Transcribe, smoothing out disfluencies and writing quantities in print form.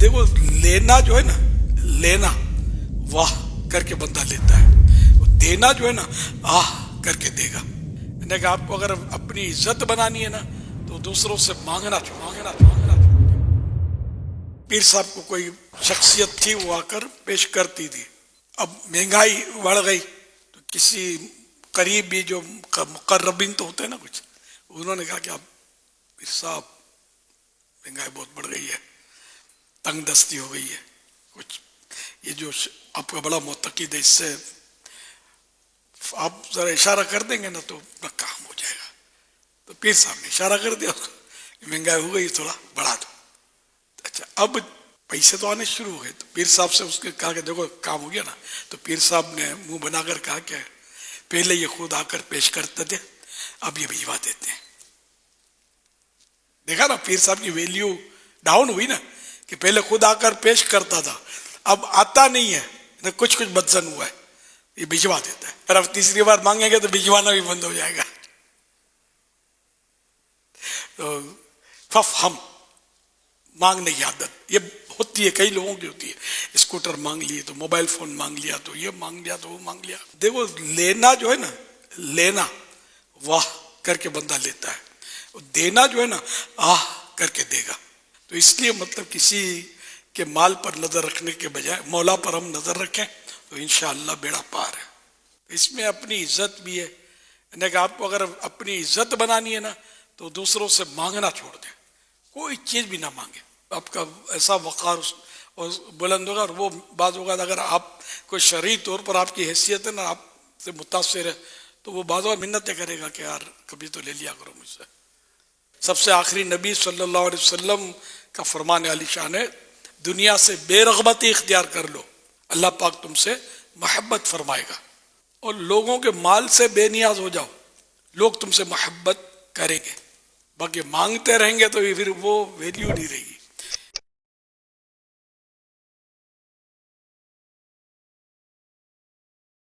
دیکھو لینا جو ہے نا، لینا واہ کر کے بندہ لیتا ہے، دینا جو ہے نا آہ کر کے دے گا. یعنی کہ آپ کو اگر اپنی عزت بنانی ہے نا تو دوسروں سے مانگنا مانگنا مانگنا. پیر صاحب کو کوئی شخصیت تھی، وہ آ کر پیش کرتی تھی. اب مہنگائی بڑھ گئی تو کسی قریب بھی جو مقربین تو ہوتے ہیں نا کچھ، انہوں نے کہا کہ اب پیر صاحب مہنگائی بہت بڑھ گئی ہے، تنگ دستی ہو گئی ہے، کچھ یہ جو آپ کا بڑا معتقد ہے اس سے آپ ذرا اشارہ کر دیں گے نا تو اپنا کام ہو جائے گا. تو پیر صاحب نے اشارہ کر دیا، مہنگائی ہو گئی تھوڑا بڑھا دو. اچھا اب پیسے تو آنے شروع ہو گئے تو پیر صاحب سے اس کے کہا کہ دیکھو کام ہو گیا نا. تو پیر صاحب نے منہ بنا کر کہا کہ پہلے یہ خود آ کر پیش کرتے تھے، اب یہ بھجوا دیتے ہیں. دیکھا نا پیر صاحب کی ویلیو ڈاؤن ہوئی نا، کہ پہلے خود آ کر پیش کرتا تھا، اب آتا نہیں ہے، کچھ بدزن ہوا ہے، یہ بھجوا دیتا ہے. اور اب تیسری بار مانگیں گے تو بھجوانا بھی بند ہو جائے گا. تو ففہم مانگنے کی عادت یہ ہوتی ہے، کئی لوگوں کی ہوتی ہے. اسکوٹر مانگ لیے تو موبائل فون مانگ لیا تو یہ مانگ لیا تو وہ مانگ لیا. دیکھو لینا جو ہے نا، لینا واہ کر کے بندہ لیتا ہے، دینا جو ہے نا آہ کر کے دے گا. تو اس لیے مطلب کسی کے مال پر نظر رکھنے کے بجائے مولا پر ہم نظر رکھیں تو انشاءاللہ بیڑا پار ہے. اس میں اپنی عزت بھی ہے، یعنی کہ آپ کو اگر اپنی عزت بنانی ہے نا تو دوسروں سے مانگنا چھوڑ دیں، کوئی چیز بھی نہ مانگے. آپ کا ایسا وقار اور بلند ہوگا. اور وہ بعض اوقات اگر آپ کوئی شرعی طور پر آپ کی حیثیت ہے نا آپ سے متاثر ہے تو وہ بعض اوقات منتیں کرے گا کہ یار کبھی تو لے لیا کرو مجھ سے. سب سے آخری نبی صلی اللہ علیہ وسلم کا فرمان علی شان ہے، دنیا سے بے رغبتی اختیار کر لو، اللہ پاک تم سے محبت فرمائے گا. اور لوگوں کے مال سے بے نیاز ہو جاؤ، لوگ تم سے محبت کریں گے. باقی مانگتے رہیں گے تو پھر وہ ویلیو نہیں رہے گی.